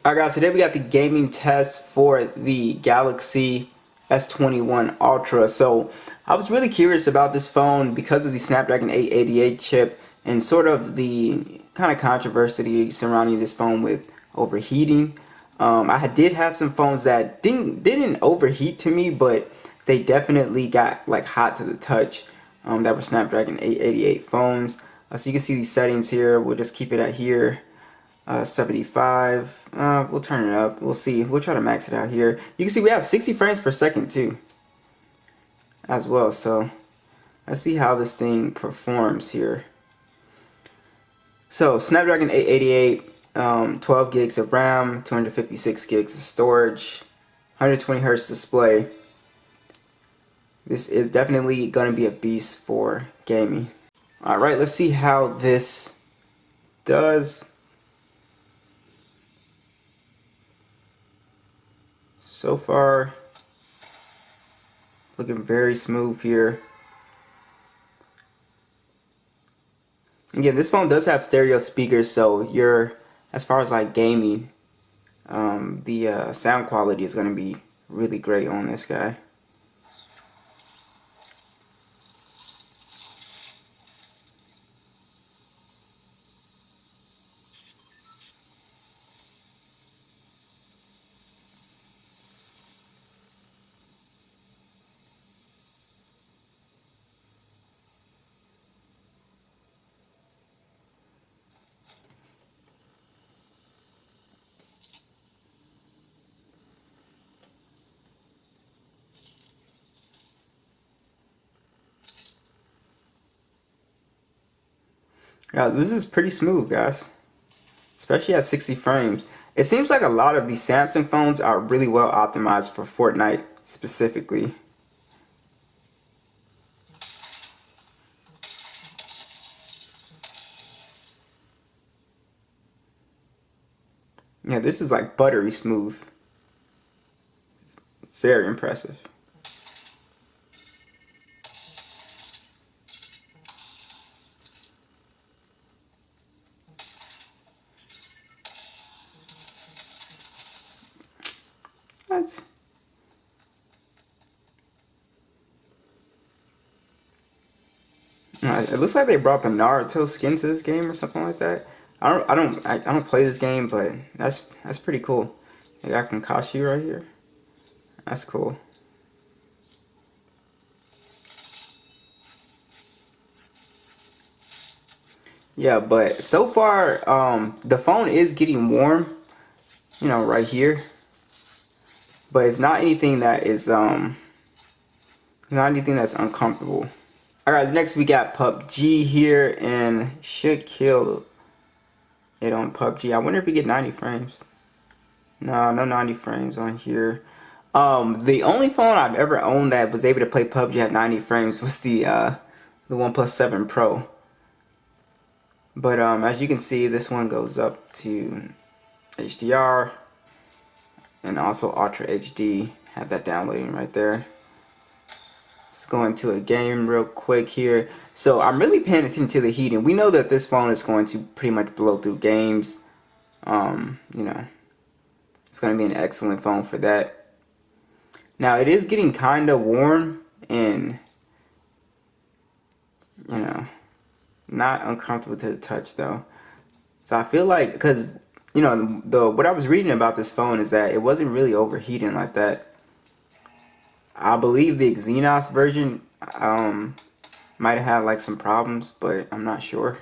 Alright guys, today we got the gaming test for the Galaxy S21 Ultra. So I was really curious about this phone because of the Snapdragon 888 chip and sort of the kind of controversy surrounding this phone with overheating. Did have some phones that didn't overheat to me, but they definitely got like hot to the touch. That were Snapdragon 888 phones. So you can see these settings here. We'll just keep it at here. 75. We'll turn it up. We'll see. We'll try to max it out here. You can see we have 60 frames per second too, as well. So let's see how this thing performs here. So Snapdragon 888, 12 gigs of RAM, 256 gigs of storage, 120 hertz display. This is definitely going to be a beast for gaming. All right, let's see how this does. So far, looking very smooth here. Again, this phone does have stereo speakers, so as far as like gaming, the sound quality is going to be really great on this guy. Guys, this is pretty smooth, guys. Especially at 60 frames. It seems like a lot of these Samsung phones are really well optimized for Fortnite specifically. Yeah, this is like buttery smooth. Very impressive. That's it looks like they brought the Naruto skin to this game or something like that. I don't play this game, but that's pretty cool. They got Kankashi right here. That's cool. Yeah, but so far, the phone is getting warm, you know, right here. But it's not anything that is not anything that's uncomfortable. Alright, next we got PUBG here, and should kill it on PUBG. I wonder if we get 90 frames. No, no 90 frames on here. The only phone I've ever owned that was able to play PUBG at 90 frames was the OnePlus 7 Pro. But as you can see, this one goes up to HDR and also Ultra HD. Have that downloading right there. Let's go into a game real quick here. So I'm really paying attention to the heating. We know that this phone is going to pretty much blow through games. You know, it's going to be an excellent phone for that. Now it is getting kind of warm and, you know, not uncomfortable to the touch though. So I feel like, because, you know, what I was reading about this phone is that it wasn't really overheating like that. I believe the Exynos version might have had like some problems, but I'm not sure.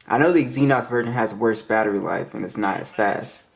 I know the Exynos version has worse battery life and it's not as fast.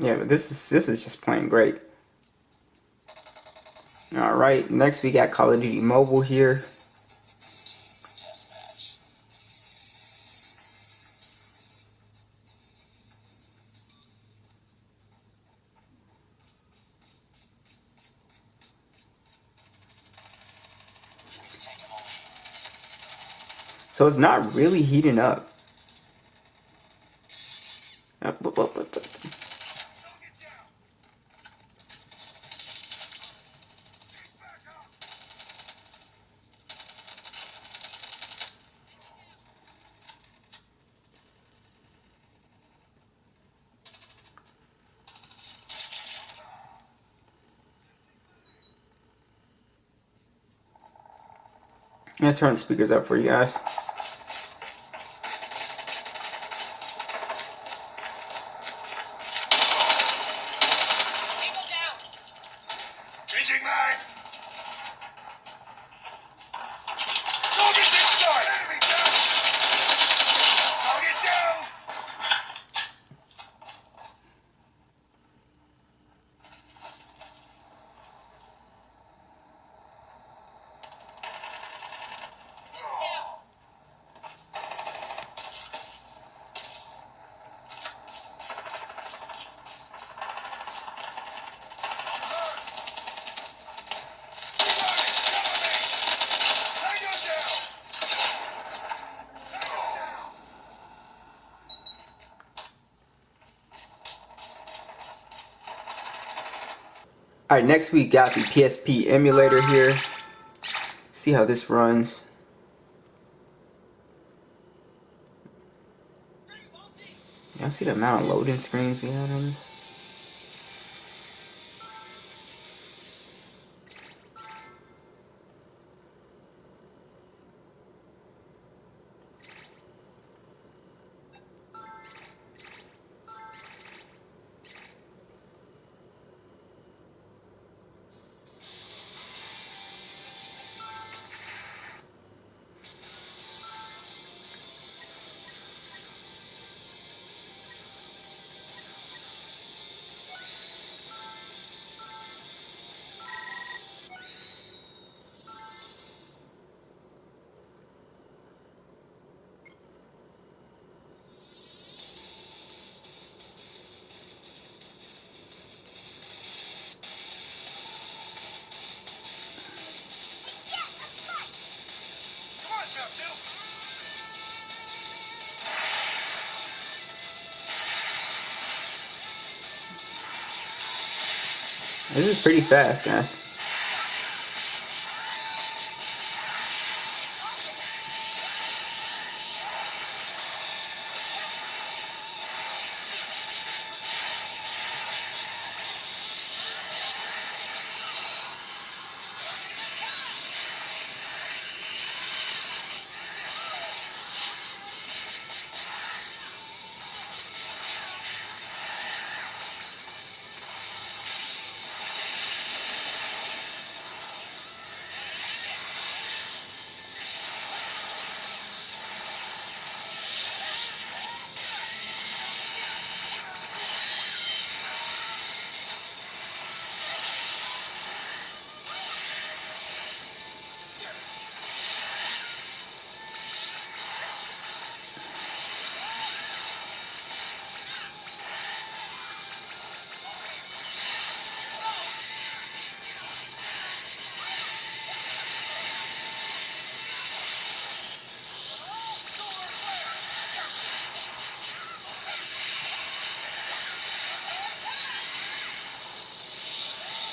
Yeah, but this is just plain great. All right, next we got Call of Duty Mobile here. So it's not really heating up. Up. I'm gonna turn the speakers up for you guys. All right, next we got the PSP emulator here. See how this runs. Y'all see the amount of loading screens we had on this? This is pretty fast, guys.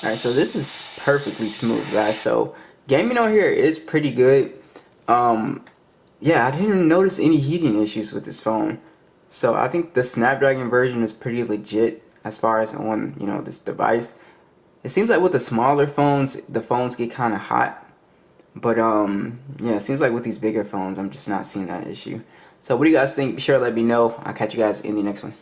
Alright, so this is perfectly smooth, guys. So gaming on here is pretty good. Yeah, I didn't even notice any heating issues with this phone. So I think the Snapdragon version is pretty legit as far as on, this device. It seems like with the smaller phones, the phones get kind of hot. But yeah, it seems like with these bigger phones, I'm just not seeing that issue. So what do you guys think? Be sure to let me know. I'll catch you guys in the next one.